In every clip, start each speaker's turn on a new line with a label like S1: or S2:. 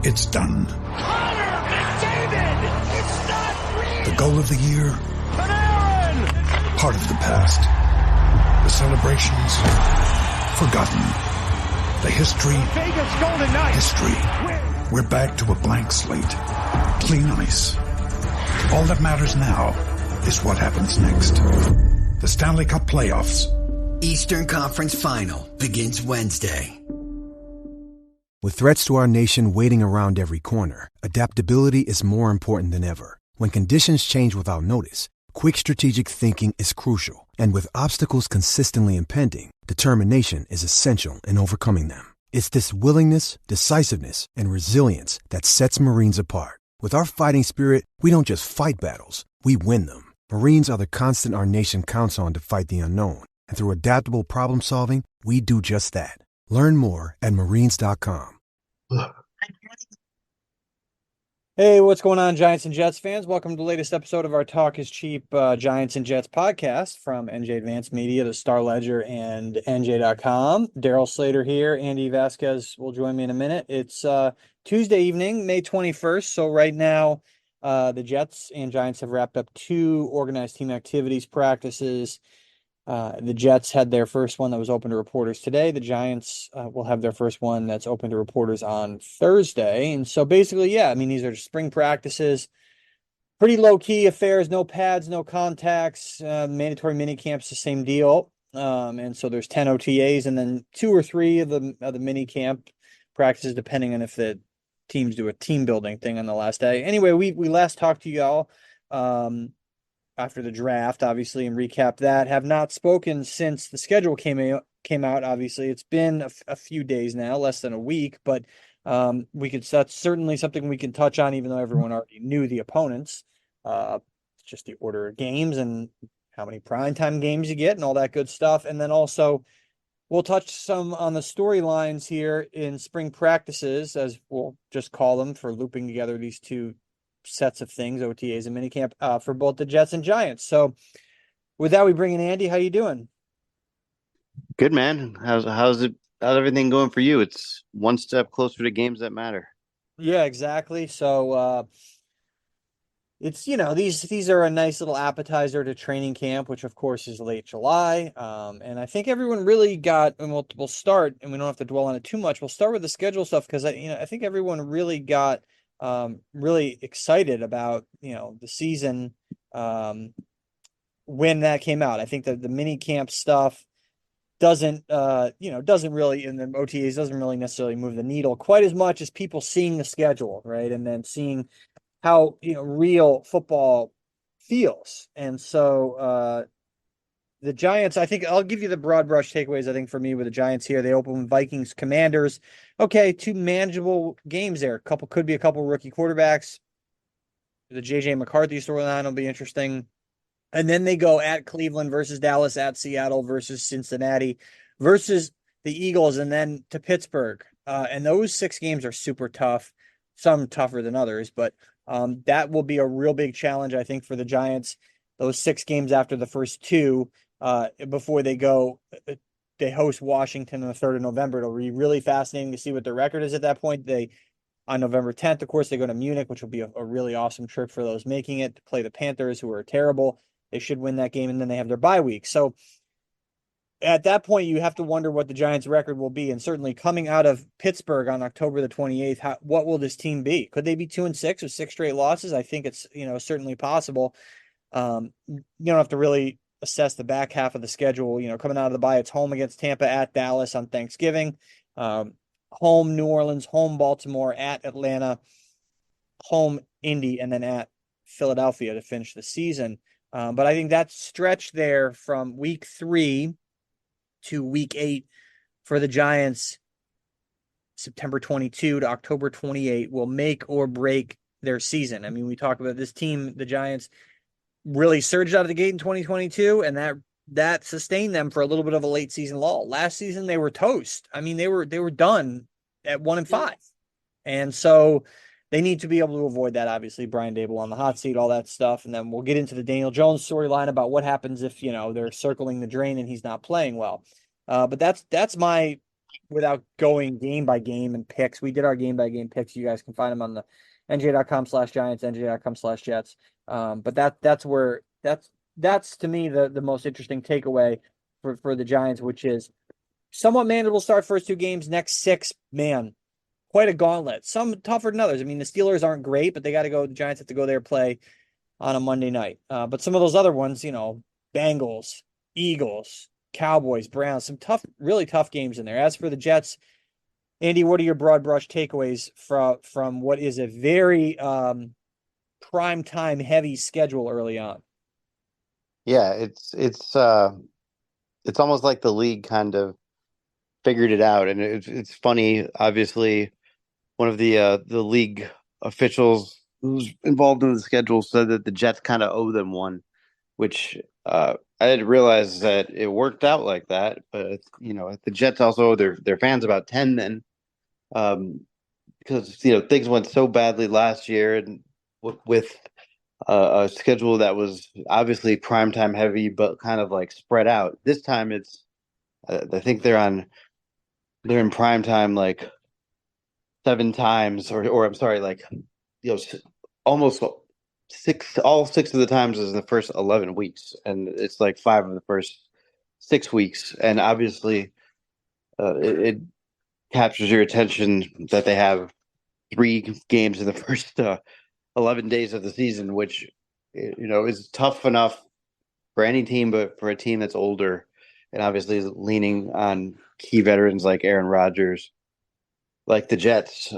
S1: It's done.
S2: Connor McDavid! It's not real!
S1: The goal of the year?
S2: Panarin!
S1: Part of the past. The celebrations? Forgotten. The history?
S2: Vegas Golden Knights!
S1: History. We're back to a blank slate. Clean ice. All that matters now is what happens next. The Stanley Cup Playoffs.
S3: Eastern Conference Final begins Wednesday.
S4: With threats to our nation waiting around every corner, adaptability is more important than ever. When conditions change without notice, quick strategic thinking is crucial. And with obstacles consistently impending, determination is essential in overcoming them. It's this willingness, decisiveness, and resilience that sets Marines apart. With our fighting spirit, we don't just fight battles, we win them. Marines are the constant our nation counts on to fight the unknown. And through adaptable problem solving, we do just that. Learn more at Marines.com.
S5: Hey, what's going on, Giants and Jets fans? Welcome to the latest episode of our Talk is Cheap Giants and Jets podcast from NJ Advanced Media, the Star Ledger, and NJ.com. Daryl Slater here. Andy Vasquez will join me in a minute. It's Tuesday evening, May 21st. So right now, the Jets and Giants have wrapped up 2 organized team activities practices. The Jets had their first one that was open to reporters today. The Giants will have their first one that's open to reporters on Thursday. And so basically, yeah, I mean, these are spring practices, pretty low-key affairs, no pads, no contacts, mandatory mini camps, the same deal. And so there's 10 OTAs and then 2 or 3 of the mini camp practices, depending on if the teams do a team building thing on the last day. Anyway, we last talked to y'all after the draft, obviously, and recap that. Have not spoken since the schedule came out. Obviously, it's been a few days now, less than a week, but that's certainly something we can touch on, even though everyone already knew the opponents. Just the order of games and how many primetime games you get and all that good stuff. And then also we'll touch some on the storylines here in spring practices, as we'll just call them, for looping together these 2 sets of things, OTAs and minicamp, for both the Jets and Giants. So with that, we bring in Andy. How you doing?
S6: Good, man. How's everything going for you? It's one step closer to games that matter.
S5: Yeah, exactly. So it's, these are a nice little appetizer to training camp, which of course is late July. And I think everyone really got, and we'll start, and we don't have to dwell on it too much. We'll start with the schedule stuff, because I think everyone really got really excited about, the season when that came out. I think that the mini camp stuff doesn't really, in the OTAs, doesn't really necessarily move the needle quite as much as people seeing the schedule, right? And then seeing how, real football feels. And so the Giants, I think I'll give you the broad brush takeaways. I think for me with the Giants here, they open with Vikings, Commanders. Okay, 2 manageable games there. Could be a couple rookie quarterbacks. The JJ McCarthy storyline will be interesting. And then they go at Cleveland versus Dallas, at Seattle versus Cincinnati versus the Eagles, and then to Pittsburgh. And those 6 games are super tough, some tougher than others, but that will be a real big challenge, I think, for the Giants. Those 6 games after the first 2, before they host Washington on the 3rd of November. It'll be really fascinating to see what their record is at that point. On November 10th, of course, they go to Munich, which will be a really awesome trip for those making it, to play the Panthers, who are terrible. They should win that game, and then they have their bye week. So at that point, you have to wonder what the Giants' record will be. And certainly coming out of Pittsburgh on October the 28th, what will this team be? Could they be 2-6 with 6 straight losses? I think it's, certainly possible. You don't have to really assess the back half of the schedule. Coming out of the bye, it's home against Tampa, at Dallas on Thanksgiving, home New Orleans, home Baltimore, at Atlanta, home Indy, and then at Philadelphia to finish the season. But I think that stretch there from week 3 to week 8 for the Giants, September 22 to October 28, will make or break their season. I mean, we talk about this team, the Giants, really surged out of the gate in 2022, and that sustained them for a little bit of a late season lull. Last season, they were toast. I mean, they were done at 1-5. And so they need to be able to avoid that. Obviously, Brian Dable on the hot seat, all that stuff. And then we'll get into the Daniel Jones storyline about what happens if, they're circling the drain and he's not playing well. But that's my without going game by game and picks. We did our game by game picks. You guys can find them on the NJ.com/Giants, NJ.com/Jets. But that's to me the most interesting takeaway for the Giants, which is somewhat manageable start first 2 games. Next 6, man, quite a gauntlet. Some tougher than others. I mean, the Steelers aren't great, but they got to go. The Giants have to go there play on a Monday night. But some of those other ones, Bengals, Eagles, Cowboys, Browns, some tough, really tough games in there. As for the Jets, Andy, what are your broad brush takeaways from what is a very prime time heavy schedule early on?
S6: Yeah, it's almost like the league kind of figured it out, and it's funny. Obviously, one of the league officials who's involved in the schedule said that the Jets kind of owe them one, which I didn't realize that it worked out like that. But the Jets also owe their fans about 10 then, because things went so badly last year, and with a schedule that was obviously primetime heavy, but kind of like spread out. This time it's I think they're in prime time like 7 times, or I'm sorry, like almost all 6 of the times is in the first 11 weeks, and it's like 5 of the first 6 weeks, and obviously it captures your attention that they have 3 games in the first 11 days of the season, which is tough enough for any team, but for a team that's older and obviously is leaning on key veterans like Aaron Rodgers, like the Jets.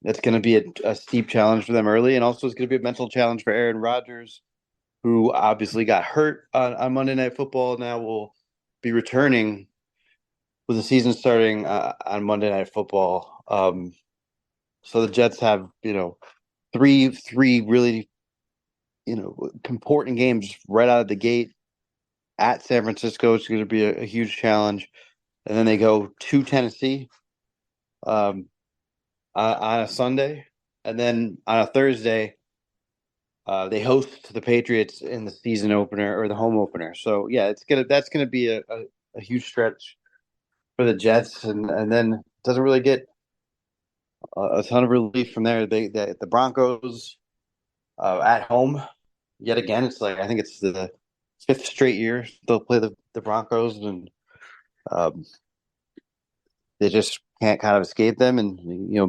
S6: It's going to be a steep challenge for them early, and also it's going to be a mental challenge for Aaron Rodgers, who obviously got hurt on Monday Night Football. Now will be returning with the season starting on Monday Night Football. So the Jets have three really important games right out of the gate at San Francisco. It's going to be a huge challenge, and then they go to Tennessee on a Sunday, and then on a Thursday they host the Patriots in the season opener or the home opener. So yeah, that's gonna be a huge stretch for the Jets, and then doesn't really get a ton of relief from there. The Broncos at home yet again. It's like I think it's the 5th straight year they'll play the Broncos, and um, they just can't kind of escape them, and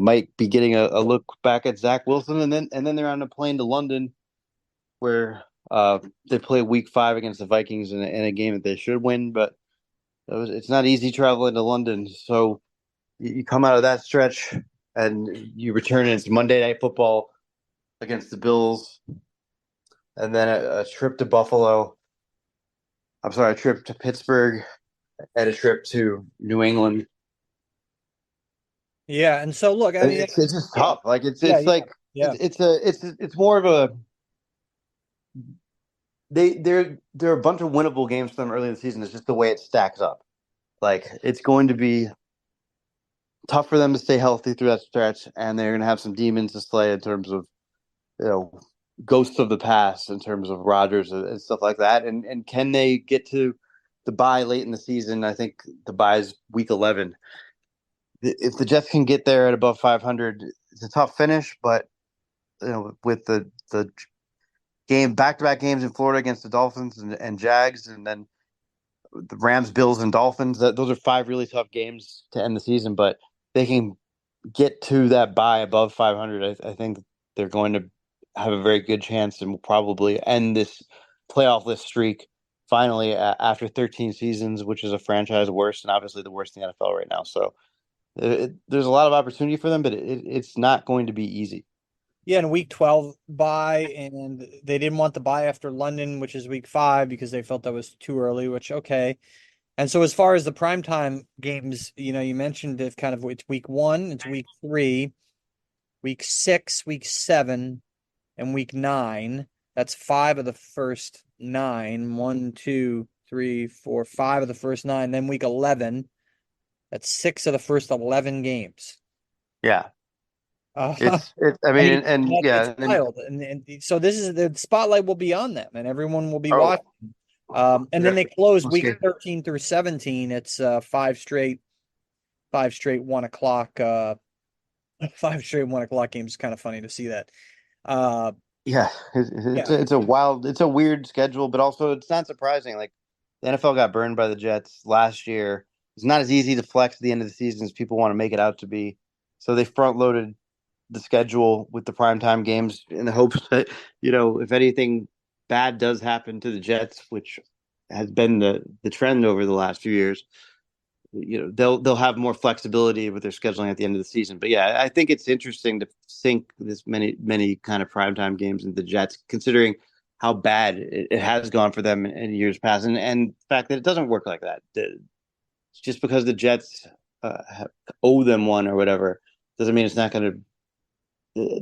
S6: might be getting a look back at Zach Wilson, and then they're on a plane to London, where they play Week 5 against the Vikings in a game that they should win, but it's not easy traveling to London. So you come out of that stretch and you return, and it's Monday Night Football against the Bills, and then a trip to Buffalo. I'm sorry, a trip to Pittsburgh, and a trip to New England.
S5: Yeah, and so look, I mean,
S6: It's just tough. Like it's
S5: yeah,
S6: like
S5: yeah.
S6: it's more of a they're a bunch of winnable games for them early in the season. It's just the way it stacks up. Like it's going to be tough for them to stay healthy through that stretch, and they're going to have some demons to slay in terms of ghosts of the past, in terms of Rodgers and stuff like that. And can they get to the bye late in the season? I think the bye is week 11. If the Jets can get there at above 500, it's a tough finish, but with the game back-to-back games in Florida against the Dolphins and Jags, and then the Rams, Bills, and Dolphins, those are 5 really tough games to end the season. But they can get to that bye above 500. I think they're going to have a very good chance and will probably end this playoff list streak finally after 13 seasons, which is a franchise worst, and obviously the worst in the NFL right now. So there's a lot of opportunity for them, but it's not going to be easy.
S5: Yeah, in week 12 bye, and they didn't want the bye after London, which is week 5, because they felt that was too early, which okay. And so as far as the primetime games, you mentioned it's week 1, it's week 3, week 6, week 7, and week 9. That's 5 of the first 9. 1, 2, 3, 4, 5 of the first 9. Then week 11, that's 6 of the first 11 games.
S6: Yeah.
S5: Uh,
S6: I mean, and
S5: it's
S6: yeah,
S5: wild, and so this is the spotlight will be on them, and everyone will be
S6: oh,
S5: watching. And then they close
S6: We'll
S5: week
S6: see.
S5: 13 through 17. It's 5 straight 5 straight 1 o'clock, 5 straight 1 o'clock games. Is kind of funny to see that. Uh,
S6: Yeah, it's
S5: yeah,
S6: a, it's a wild, it's a weird schedule, but also it's not surprising. Like the NFL got burned by the Jets last year. It's not as easy to flex at the end of the season as people want to make it out to be. So they front loaded the schedule with the primetime games in the hopes that, if anything bad does happen to the Jets, which has been the trend over the last few years, they'll have more flexibility with their scheduling at the end of the season. But yeah, I think it's interesting to sink this many kind of primetime games into the Jets, considering how bad it has gone for them in years past, and the fact that it doesn't work like that. Just because the Jets owe them one or whatever doesn't mean it's not going to.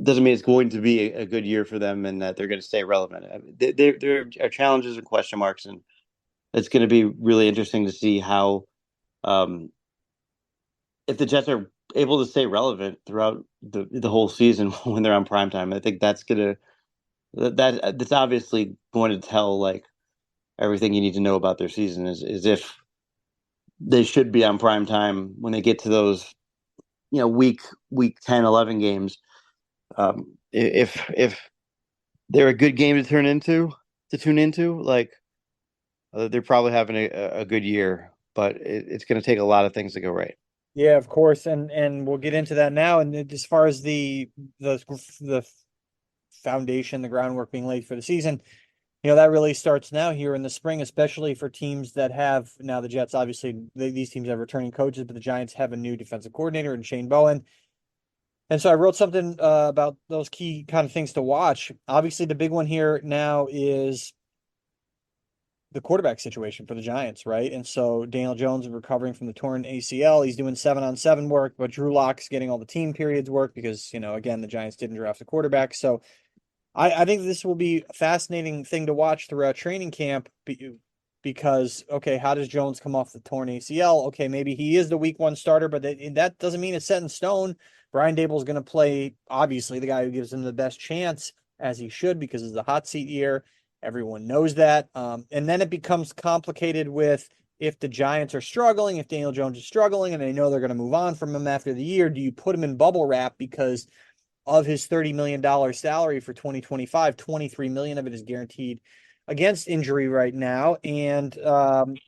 S6: Doesn't mean it's going to be a good year for them and that they're going to stay relevant. I mean, there are challenges and question marks, and it's going to be really interesting to see how um, if the Jets are able to stay relevant throughout the whole season when they're on prime time. I think that's obviously going to tell like everything you need to know about their season is if they should be on prime time when they get to those week 10, 11 games. If they're a good game to tune into, like they're probably having a good year, but it's going to take a lot of things to go right.
S5: yeah, of course, and we'll get into that now. And as far as the foundation, the groundwork being laid for the season, that really starts now here in the spring, especially for teams that have now the Jets. Obviously, these teams have returning coaches, but the Giants have a new defensive coordinator in Shane Bowen. And so I wrote something about those key kind of things to watch. Obviously, the big one here now is the quarterback situation for the Giants, right? And so Daniel Jones is recovering from the torn ACL. He's doing 7-on-7 work, but Drew Lock's getting all the team periods work because, again, the Giants didn't draft a quarterback. So I think this will be a fascinating thing to watch throughout training camp because, okay, how does Jones come off the torn ACL? Okay, maybe he is the week 1 starter, but that doesn't mean it's set in stone. Brian Dable is going to play, obviously, the guy who gives him the best chance, as he should, because it's a hot seat year. Everyone knows that. And then it becomes complicated with if the Giants are struggling, if Daniel Jones is struggling, and they know they're going to move on from him after the year, do you put him in bubble wrap because of his $30 million salary for 2025, $23 million of it is guaranteed against injury right now. And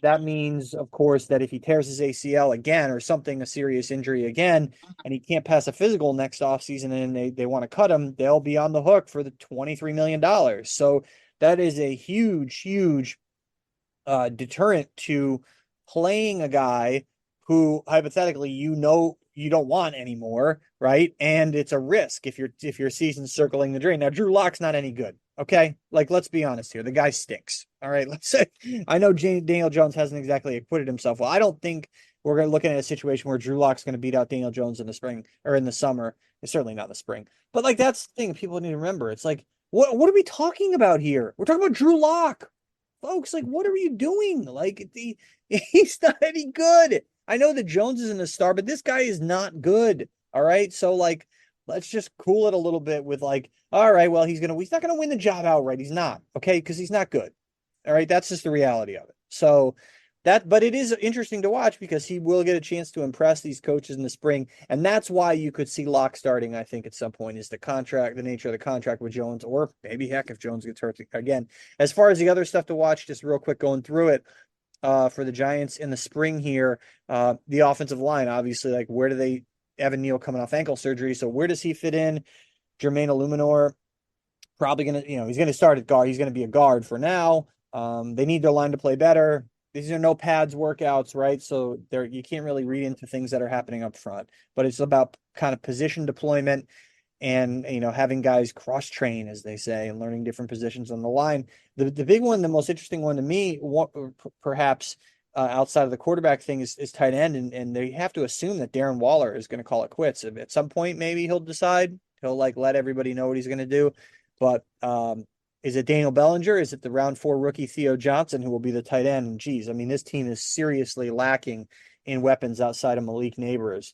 S5: that means, of course, that if he tears his ACL again or something, a serious injury again, and he can't pass a physical next offseason and they want to cut him, they'll be on the hook for the $23 million. So that is a huge deterrent to playing a guy who hypothetically you don't want anymore, right? And it's a risk if your season's circling the drain. Now Drew Lock's not any good, okay? Like let's be honest here, the guy stinks. All right, let's say I know Daniel Jones hasn't exactly acquitted himself well. I don't think we're going to look at a situation where Drew Lock's going to beat out Daniel Jones in the spring or in the summer. It's certainly not in the spring, but like that's the thing people need to remember. It's like what are we talking about here? We're talking about Drew Lock. Folks, like, what are you doing? Like, he's not any good. I know that Jones isn't a star, but this guy is not good. All right. So, like, let's just cool it a little bit with, like, all right, well, he's not gonna win the job outright. He's not, okay, because he's not good. All right. That's just the reality of it. So but it is interesting to watch because he will get a chance to impress these coaches in the spring. And that's why you could see Locke starting, I think, at some point is the nature of the contract with Jones, or maybe heck, if Jones gets hurt again. As far as the other stuff to watch, just real quick going through it, for the Giants in the spring here, the offensive line, obviously, like where do they Evan Neal coming off ankle surgery. So where does he fit in? Jermaine Illuminor, probably going to, he's going to start at guard. He's going to be a guard for now. They need their line to play better. These are no pads workouts, right? So you can't really read into things that are happening up front, but it's about kind of position deployment and, having guys cross train, as they say, and learning different positions on the line. The big one, the most interesting one to me, perhaps outside of the quarterback thing is tight end. And they have to assume that Darren Waller is going to call it quits at some point. Maybe he'll decide he'll like let everybody know what he's going to do. But, is it Daniel Bellinger? Is it the round 4 rookie Theo Johnson who will be the tight end? And geez, I mean, this team is seriously lacking in weapons outside of Malik Neighbors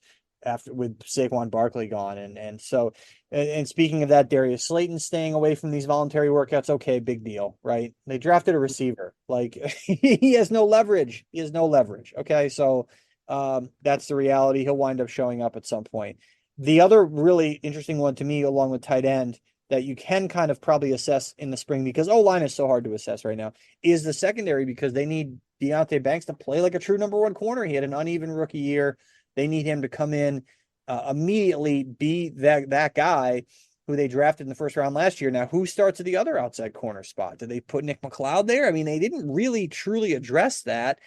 S5: with Saquon Barkley gone. And so, and speaking of that, Darius Slayton staying away from these voluntary workouts. Okay, big deal, right? They drafted a receiver. Like he has no leverage. He has no leverage. Okay, so That's the reality. He'll wind up showing up at some point. The other really interesting one to me, along with tight end, that you can kind of probably assess in the spring, because O-line is so hard to assess right now, is the secondary, because they need Deonte Banks to play like a true number one corner. He had an uneven rookie year. They need him to come in immediately, be that guy who they drafted in the first round last year. Now, who starts at the other outside corner spot? Did they put Nick McLeod there? I mean, they didn't really truly address that.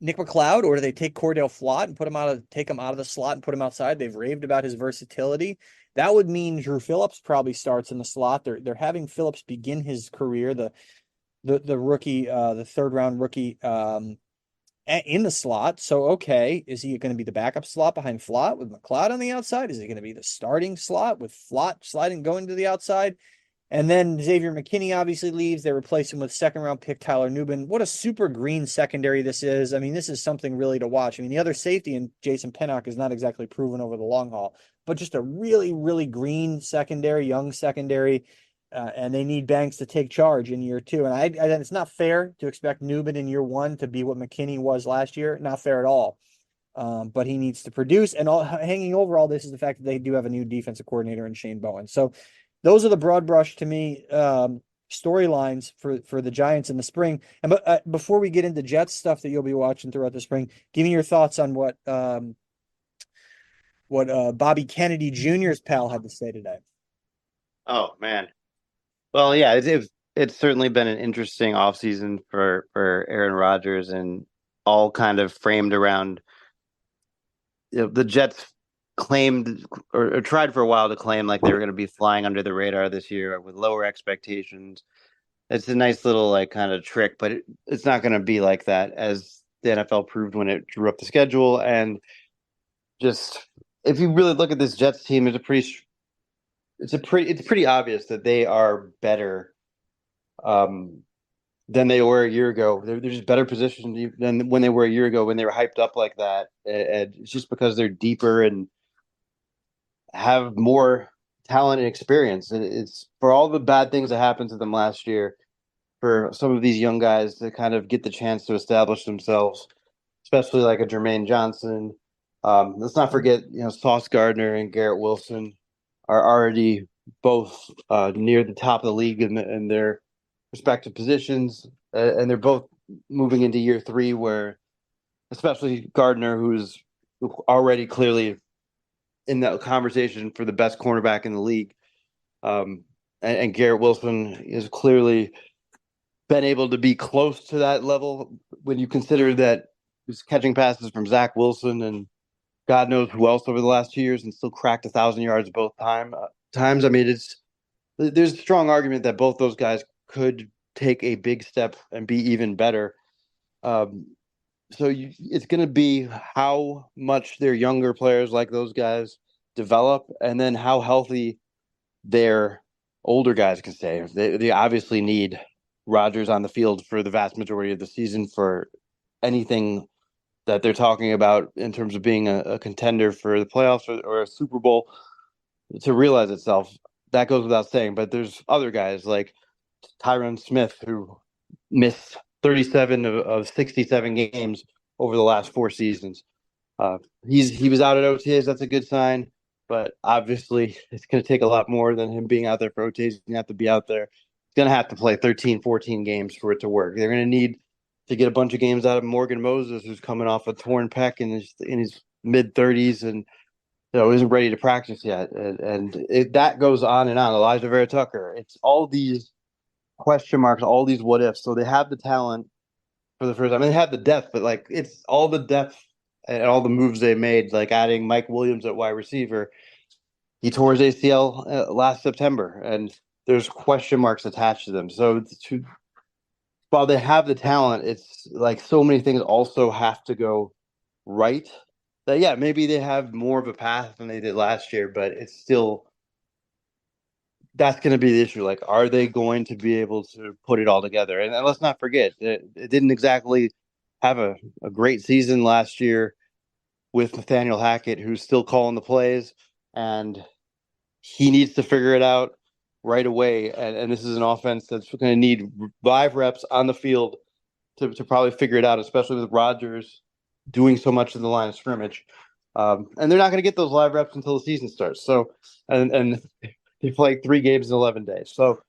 S5: Nick McLeod, or do they take Cordell Flott and take him out of the slot and put him outside? They've raved about his versatility. That would mean Drew Phillips probably starts in the slot. They're having Phillips begin his career, the rookie, the third round rookie, in the slot. So, okay, is he going to be the backup slot behind Flott with McLeod on the outside? Is he going to be the starting slot with Flott sliding going to the outside? And then Xavier McKinney obviously leaves. They replace him with second round pick Tyler Nubin. What a super green secondary this is. I mean, this is something really to watch. I mean, the other safety in Jason Pinnock is not exactly proven over the long haul, but just a really, really green secondary, young secondary. And they need Banks to take charge in year two. And it's not fair to expect Nubin in year one to be what McKinney was last year. Not fair at all. But he needs to produce. And hanging over all this is the fact that they do have a new defensive coordinator in Shane Bowen. So those are the broad brush to me storylines for the Giants in the spring. And before we get into Jets stuff that you'll be watching throughout the spring, give me your thoughts on what Bobby Kennedy Jr.'s pal had to say today.
S6: Oh man. Well, yeah, it's certainly been an interesting offseason for Aaron Rodgers, and all kind of framed around, the Jets claimed or tried for a while to claim like they were going to be flying under the radar this year with lower expectations. It's a nice little like kind of trick, but it's not going to be like that, as the NFL proved when it drew up the schedule. And just, if you really look at this Jets team, it's pretty obvious that they are better than they were a year ago. They're just better positioned than when they were a year ago, when they were hyped up like that. And it's just because they're deeper and have more talent and experience. It's for all the bad things that happened to them last year, for some of these young guys to kind of get the chance to establish themselves, especially like a Jermaine Johnson. Let's not forget, Sauce Gardner and Garrett Wilson are already both near the top of the league in their respective positions, and they're both moving into year three, where especially Gardner, who's already clearly in that conversation for the best cornerback in the league, and Garrett Wilson is clearly been able to be close to that level when you consider that he's catching passes from Zach Wilson and God knows who else over the last 2 years, and still cracked 1,000 yards both times. I mean, there's a strong argument that both those guys could take a big step and be even better. It's going to be how much their younger players like those guys develop, and then how healthy their older guys can stay. They obviously need Rodgers on the field for the vast majority of the season for anything that they're talking about in terms of being a contender for the playoffs or a Super Bowl to realize itself. That goes without saying. But there's other guys like Tyron Smith, who missed 37 of 67 games over the last 4 seasons. He was out at OTAs. That's a good sign. But obviously, it's going to take a lot more than him being out there for OTAs. You have to be out there. He's going to have to play 13, 14 games for it to work. They're going to need to get a bunch of games out of Morgan Moses, who's coming off a torn pec in his mid-30s and isn't ready to practice yet. That goes on and on. Elijah Vera Tucker. It's all these question marks, all these what ifs. So they have the talent for the first time. I mean, they have the depth, but like it's all the depth and all the moves they made, like adding Mike Williams at wide receiver. He tore his ACL last September, and there's question marks attached to them. So while they have the talent, it's like so many things also have to go right. That, yeah, maybe they have more of a path than they did last year, but it's still, that's going to be the issue. Like, are they going to be able to put it all together? And let's not forget, it didn't exactly have a great season last year with Nathaniel Hackett, who's still calling the plays, and he needs to figure it out right away. And this is an offense that's going to need live reps on the field to probably figure it out, especially with Rodgers doing so much in the line of scrimmage. And they're not going to get those live reps until the season starts. So, and they play 3 games in 11 days. So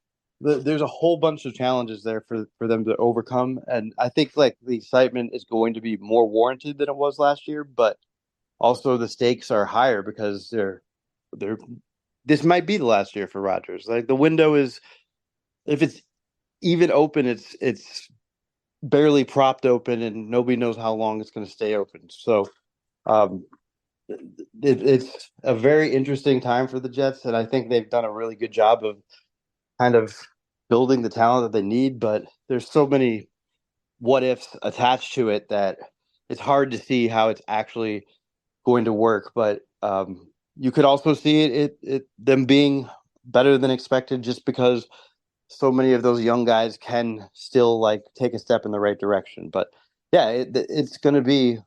S6: there's a whole bunch of challenges there for them to overcome. And I think like the excitement is going to be more warranted than it was last year, but also the stakes are higher because they're this might be the last year for Rodgers. Like the window is, if it's even open, it's barely propped open, and nobody knows how long it's going to stay open. So um, it's a very interesting time for the Jets, and I think they've done a really good job of kind of building the talent that they need. But there's so many what ifs attached to it that it's hard to see how it's actually going to work. But you could also see it them being better than expected, just because so many of those young guys can still like take a step in the right direction. But yeah, it's going to be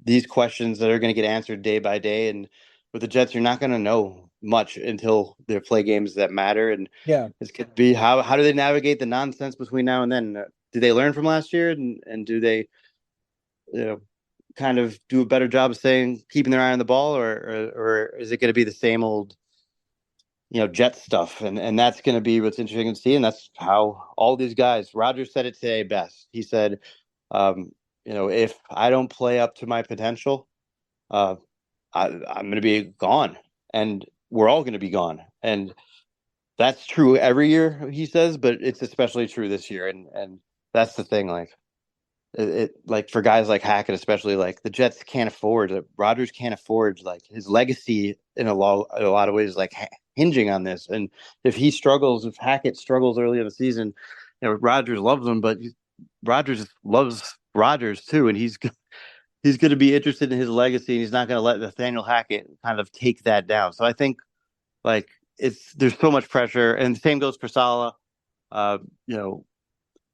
S6: these questions that are going to get answered day by day. And with the Jets, you're not going to know much until they play games that matter. And
S5: Yeah.
S6: it's going to be how do they navigate the nonsense between now and then? Do they learn from last year, and do they, you know, kind of do a better job of saying keeping their eye on the ball, or is it going to be the same old, Jet stuff? And that's going to be what's interesting to see. And that's how all these guys. Rodgers said it today best. He said, if I don't play up to my potential, uh, I'm going to be gone, and we're all going to be gone. And that's true every year, he says, but it's especially true this year. And that's the thing. Like like for guys like Hackett, especially, like the Jets can't afford, Rodgers can't afford like his legacy in a lot of ways, like hinging on this. And if Hackett struggles early in the season, Rodgers loves him, but Rodgers loves Rodgers too, and he's going to be interested in his legacy, and he's not going to let Nathaniel Hackett kind of take that down. So I think like there's so much pressure, and the same goes for Salah. Uh, you know,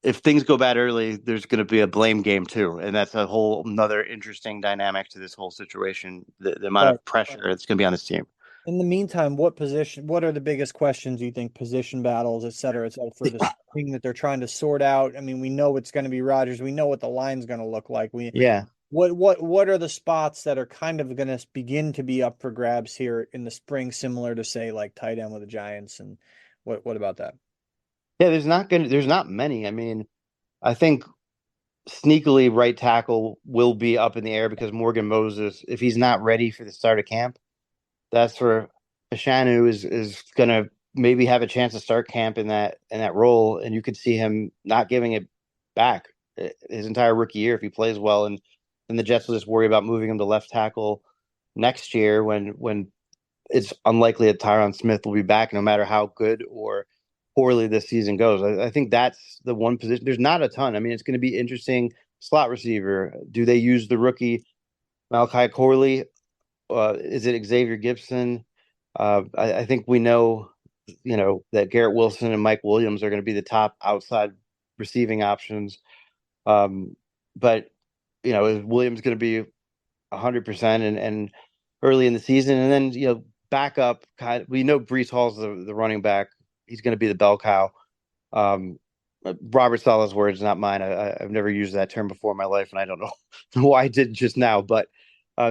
S6: if things go bad early, there's going to be a blame game too, and that's a whole another interesting dynamic to this whole situation. The amount
S5: Right.
S6: of pressure that's going to be on this team.
S5: In the meantime, what are the biggest questions you think, position battles, et cetera, for this thing that they're trying to sort out? I mean, we know it's going to be Rodgers. We know what the line's going to look like.
S6: Yeah,
S5: What are the spots that are kind of going to begin to be up for grabs here in the spring, similar to say like tight end with the Giants? And what about that?
S6: yeah. There's not many. I mean, I think sneakily right tackle will be up in the air because Morgan Moses, if he's not ready for the start of camp, that's where Ashanu is going to maybe have a chance to start camp in that role, and you could see him not giving it back his entire rookie year if he plays well. And then the Jets will just worry about moving him to left tackle next year when it's unlikely that Tyron Smith will be back, no matter how good or poorly this season goes. I think that's the one position. There's not a ton. I mean, it's going to be interesting. Slot receiver. Do they use the rookie Malachi Corley? Is it Xavier Gibson? I think we know, that Garrett Wilson and Mike Williams are going to be the top outside receiving options. But is Williams going to be 100% and early in the season, and then backup we know Brees Hall's the running back. He's going to be the bell cow. Um, Robert Sala's words, not mine. I've never used that term before in my life, and I don't know why I did just now, but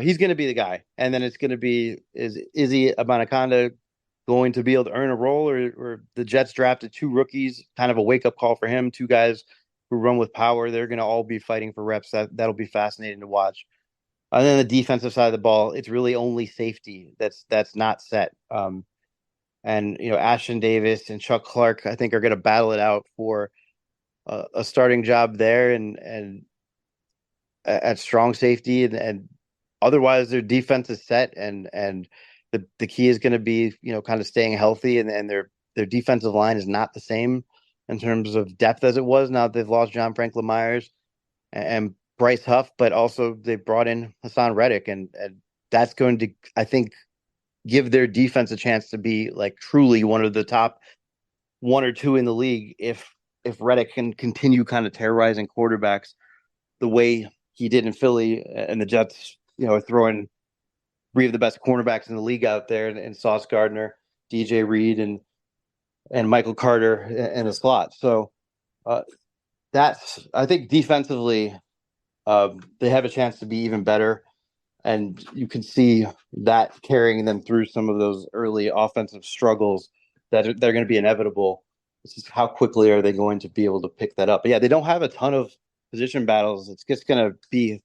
S6: he's going to be the guy. And then it's going to be is Izzy Abanikanda going to be able to earn a role, or the Jets drafted 2 rookies, kind of a wake up call for him. 2 guys who run with power. They're going to all be fighting for reps. That'll be fascinating to watch. And then the defensive side of the ball, it's really only safety that's not set. And Ashton Davis and Chuck Clark, I think, are going to battle it out for a starting job there, and at strong safety, and otherwise their defense is set, and the key is going to be kind of staying healthy, and their defensive line is not the same in terms of depth as it was now that they've lost John Franklin Myers and Bryce Huff, but also they brought in Hassan Reddick, and that's going to, I think, give their defense a chance to be like truly one of the top 1 or 2 in the league if Reddick can continue kind of terrorizing quarterbacks the way he did in Philly. And the Jets, are throwing 3 of the best cornerbacks in the league out there, and Sauce Gardner, DJ Reed, and Michael Carter in a slot. So that's, I think, defensively, they have a chance to be even better. And you can see that carrying them through some of those early offensive struggles they're going to be inevitable. It's just how quickly are they going to be able to pick that up? But yeah, they don't have a ton of position battles. It's just going to be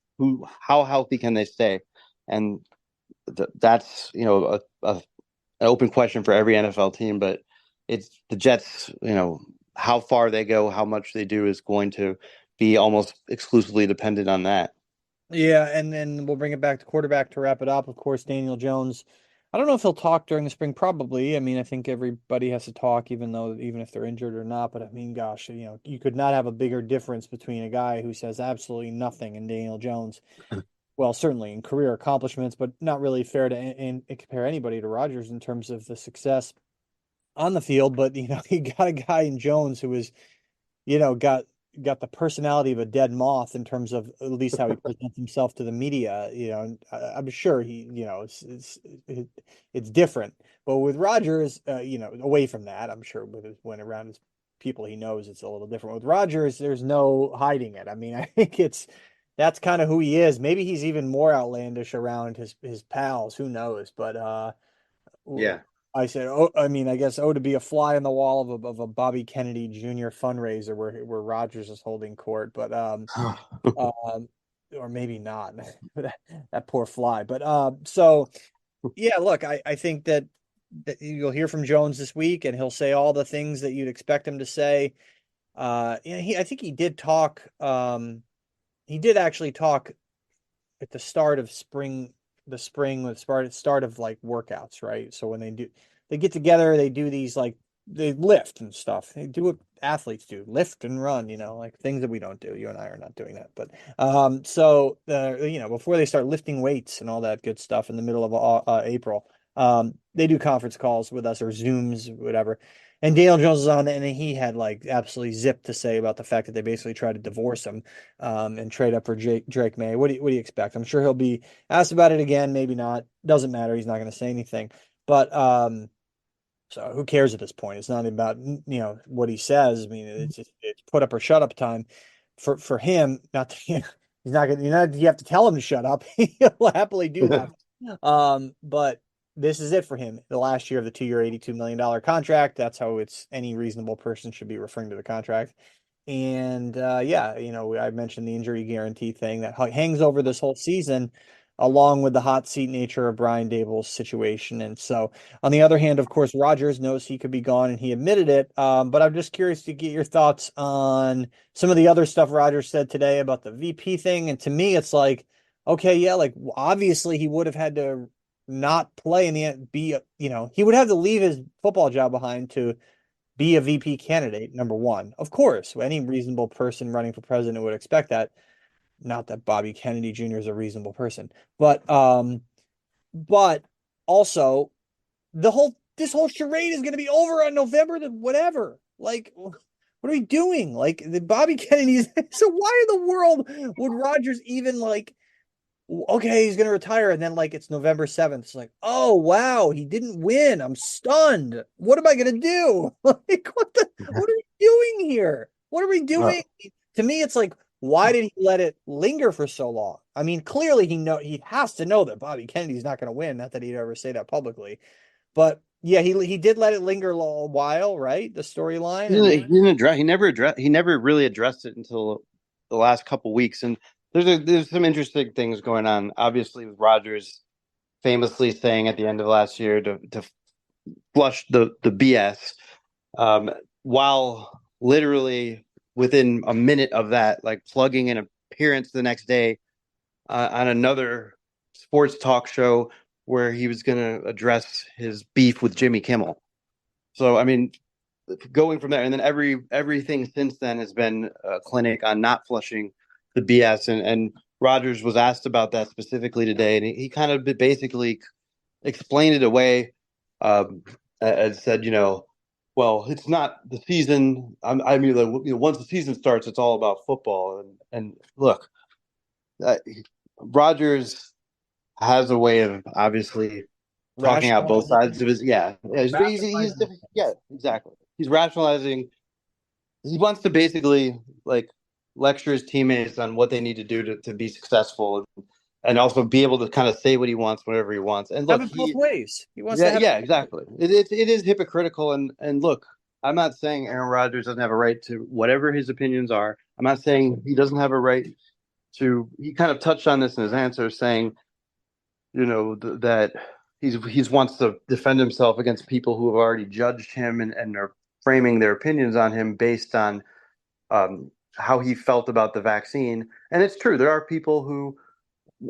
S6: how healthy can they stay, and that's an open question for every NFL team. But it's the Jets. How far they go, how much they do is going to be almost exclusively dependent on that.
S5: Yeah, and then we'll bring it back to quarterback to wrap it up. Of course, Daniel Jones. I don't know if he'll talk during the spring. Probably. I mean, I think everybody has to talk, even if they're injured or not. But I mean, gosh, you could not have a bigger difference between a guy who says absolutely nothing and Daniel Jones. Well, certainly in career accomplishments, but not really fair to compare anybody to Rodgers in terms of the success on the field. But he got a guy in Jones who was got the personality of a dead moth in terms of at least how he presents himself to the media. And I'm sure it's different. But with Rodgers, away from that, I'm sure when around his people he knows, it's a little different. With Rodgers, there's no hiding it. I mean, I think that's kind of who he is. Maybe he's even more outlandish around his pals. Who knows? But
S6: Yeah.
S5: I said, I mean, I guess, to be a fly on the wall of a Bobby Kennedy Jr. fundraiser where Rogers is holding court, but or maybe not that poor fly. But so yeah, look, I think that you'll hear from Jones this week, and he'll say all the things that you'd expect him to say. I think he did talk. He did actually talk at the start of spring, with start of like workouts, right? So when they get together, they do these like they lift and stuff. They do what athletes do, lift and run, like things that we don't do. You and I are not doing that, but so before they start lifting weights and all that good stuff in the middle of April, they do conference calls with us or Zooms, whatever. And Daniel Jones is on, and he had like absolutely zip to say about the fact that they basically tried to divorce him, and trade up for Drake May. What do you expect? I'm sure he'll be asked about it again, maybe not. Doesn't matter. He's not going to say anything. But so who cares at this point? It's not about what he says. I mean, it's put up or shut up time for him. Not to, he's not going to. You have to tell him to shut up. He'll happily do that. But this is it for him. The last year of the 2-year, $82 million contract. That's how any reasonable person should be referring to the contract. And yeah, I mentioned the injury guarantee thing that hangs over this whole season, along with the hot seat nature of Brian Dable's situation. And so, on the other hand, of course, Rodgers knows he could be gone, and he admitted it. But I'm just curious to get your thoughts on some of the other stuff Rodgers said today about the VP thing. And to me, it's like, okay, yeah, like obviously he would have had to not play in the end, he would have to leave his football job behind to be a VP candidate, number one. Of course, any reasonable person running for president would expect that. Not that Bobby Kennedy Jr. is a reasonable person, but also this whole charade is going to be over on November the whatever. Like, what are we doing? Like the Bobby Kennedy's. So why in the world would Rodgers even like? Okay, he's gonna retire, and then like it's November 7th. It's like, oh wow, he didn't win. I'm stunned. What am I gonna do? Like, what are we doing here? What are we doing? To me, it's like, why did he let it linger for so long? I mean, clearly he has to know that Bobby Kennedy's not gonna win. Not that he'd ever say that publicly, but yeah, he did let it linger a little while, right? The storyline.
S6: He never really addressed it until the last couple weeks. And there's some interesting things going on. Obviously, with Rodgers famously saying at the end of last year to flush the BS, while literally within a minute of that, like plugging an appearance the next day on another sports talk show where he was going to address his beef with Jimmy Kimmel. So, I mean, going from there, and then everything since then has been a clinic on not flushing the BS. And Rogers was asked about that specifically today, and he kind of basically explained it away, and said, well, it's not the season. I mean, once the season starts, it's all about football. And look, Rogers has a way of obviously talking out both sides of his. Yeah, yeah, exactly. He's rationalizing. He wants to basically like lecture his teammates on what they need to do to be successful, and also be able to kind of say what he wants whenever he wants. And
S5: Have
S6: look,
S5: it both ways. He wants to
S6: yeah,
S5: have
S6: yeah, exactly. It is hypocritical, and look, I'm not saying Aaron Rodgers doesn't have a right to whatever his opinions are. I'm not saying he doesn't have a right to. He kind of touched on this in his answer, saying, that he's wants to defend himself against people who have already judged him and are framing their opinions on him based on how he felt about the vaccine. And it's true, there are people who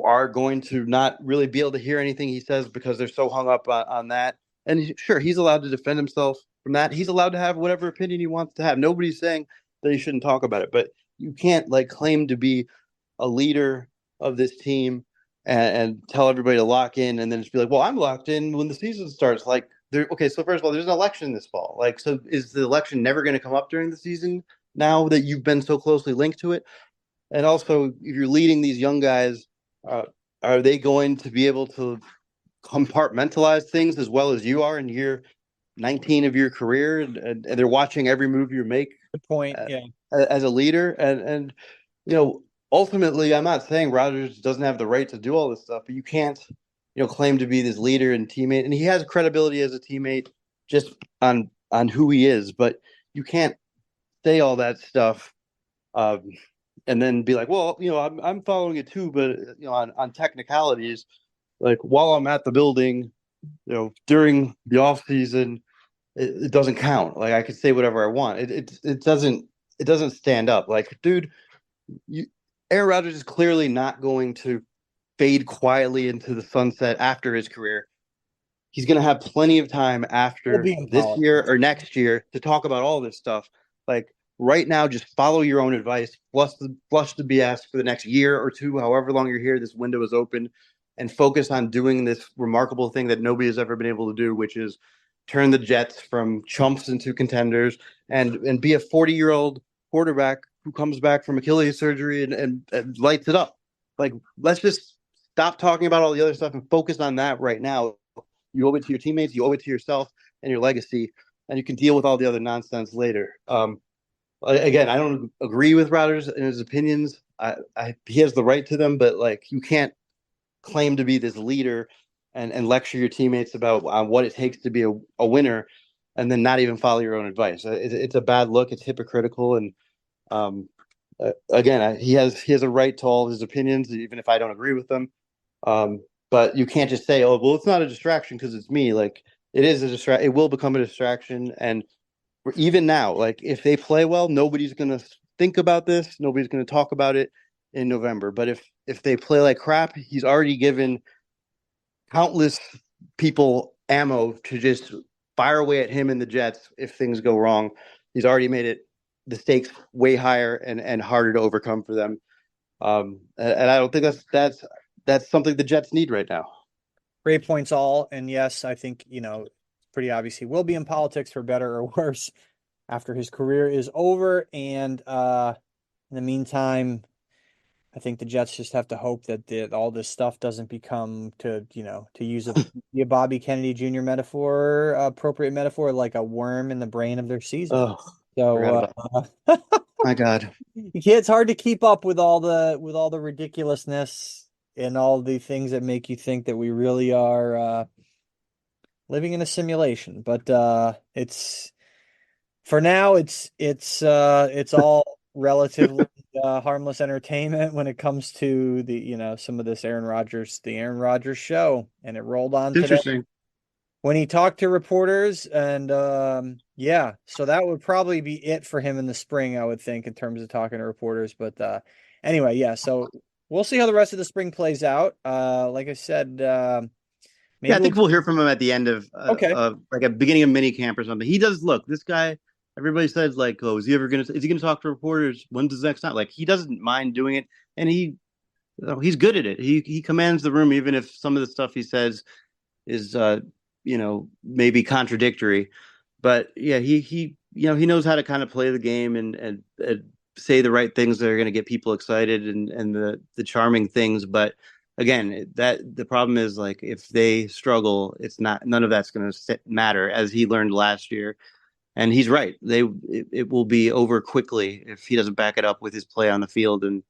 S6: are going to not really be able to hear anything he says because they're so hung up on that. And sure, he's allowed to defend himself from that. He's allowed to have whatever opinion he wants to have. Nobody's saying that he shouldn't talk about it, but you can't like claim to be a leader of this team and tell everybody to lock in and then just be like, well, I'm locked in when the season starts. Like, okay, so first of all, there's an election this fall. Like, so is the election never going to come up during the season now that you've been so closely linked to it? And also, if you're leading these young guys, uh, are they going to be able to compartmentalize things as well as you are in year 19 of your career? And they're watching every move you make.
S5: Good point. Yeah.
S6: As a leader. And ultimately, I'm not saying Rodgers doesn't have the right to do all this stuff, but you can't, claim to be this leader and teammate. And he has credibility as a teammate just on who he is, but you can't say all that stuff and then be like, well, I'm following it too, but on technicalities, like while I'm at the building, during the off season, it doesn't count. Like I could say whatever I want. It doesn't stand up. Like, dude, Aaron Rodgers is clearly not going to fade quietly into the sunset after his career. He's going to have plenty of time after this year or next year to talk about all this stuff. Like right now, just follow your own advice, flush the BS for the next year or two, however long you're here. This window is open, and focus on doing this remarkable thing that nobody has ever been able to do, which is turn the Jets from chumps into contenders and be a 40-year-old quarterback who comes back from Achilles surgery and lights it up. Like, let's just stop talking about all the other stuff and focus on that right now. You owe it to your teammates, you owe it to yourself and your legacy, and you can deal with all the other nonsense later. Again, I don't agree with Rodgers and his opinions. He has the right to them, but like you can't claim to be this leader and lecture your teammates about what it takes to be a winner, and then not even follow your own advice. It's a bad look. It's hypocritical, and again, he has a right to all his opinions, even if I don't agree with them. But you can't just say, "Oh, well, it's not a distraction because it's me." Like it is a distraction. It will become a distraction, and even now, like if they play well, nobody's going to think about this. Nobody's going to talk about it in November. But if they play like crap, he's already given countless people ammo to just fire away at him and the Jets if things go wrong. He's already made the stakes way higher and harder to overcome for them. And I don't think that's something the Jets need right now.
S5: Great points all. And yes, I think, pretty obvious he will be in politics for better or worse after his career is over. And in the meantime, I think the Jets just have to hope that all this stuff doesn't become, to use a Bobby Kennedy Jr. metaphor, appropriate metaphor, like a worm in the brain of their season.
S6: Oh,
S5: So
S6: my God,
S5: it's hard to keep up with all the ridiculousness and all the things that make you think that we really are living in a simulation. But it's for now, it's all relatively harmless entertainment when it comes to the some of this the Aaron Rodgers show, and it rolled on today
S6: interesting.
S5: when he talked to reporters. And so that would probably be it for him in the spring, I would think, in terms of talking to reporters. But anyway, yeah, so we'll see how the rest of the spring plays out. Like I said, maybe
S6: I think we'll hear from him at the end of
S5: okay.
S6: like a beginning of mini camp or something. He does look, this guy, everybody says like, oh, is he gonna talk to reporters? When's his next time? Like he doesn't mind doing it, and he's good at it. He commands the room, even if some of the stuff he says is maybe contradictory. But yeah, he knows how to kind of play the game and say the right things that are going to get people excited and the charming things. But again, that the problem is like if they struggle, it's not none of that's going to matter, as he learned last year. And he's right. It will be over quickly if he doesn't back it up with his play on the field. And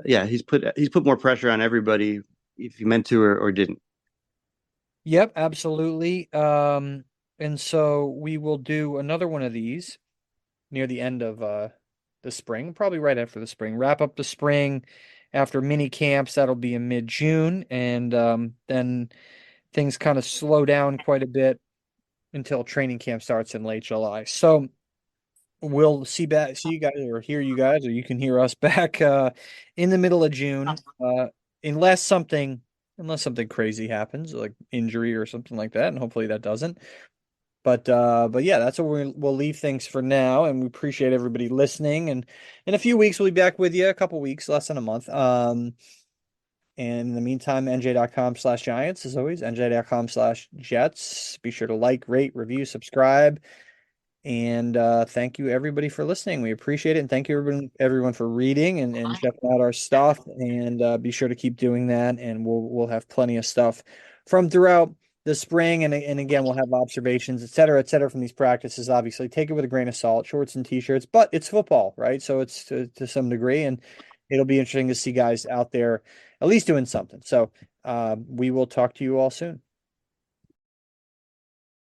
S6: yeah, he's put more pressure on everybody if he meant to or didn't.
S5: Yep, absolutely. And so we will do another one of these near the end of the spring, probably right after the spring. Wrap up the spring after mini camps. That'll be in mid-June, and then things kind of slow down quite a bit until training camp starts in late July. So we'll see you guys or hear you guys, or you can hear us back in the middle of June, unless something crazy happens, like injury or something like that, and hopefully that doesn't. But yeah, that's where we'll leave things for now, and we appreciate everybody listening. And in a few weeks, we'll be back with you, a couple weeks, less than a month. And in the meantime, NJ.com/Giants, as always, NJ.com/Jets. Be sure to like, rate, review, subscribe. And thank you everybody for listening. We appreciate it. And thank you everyone for reading and checking out our stuff. And be sure to keep doing that. And we'll have plenty of stuff from throughout the spring. And again, we'll have observations, et cetera, from these practices. Obviously, take it with a grain of salt, shorts and t-shirts, but it's football, right? So it's to some degree, and it'll be interesting to see guys out there at least doing something. So we will talk to you all soon.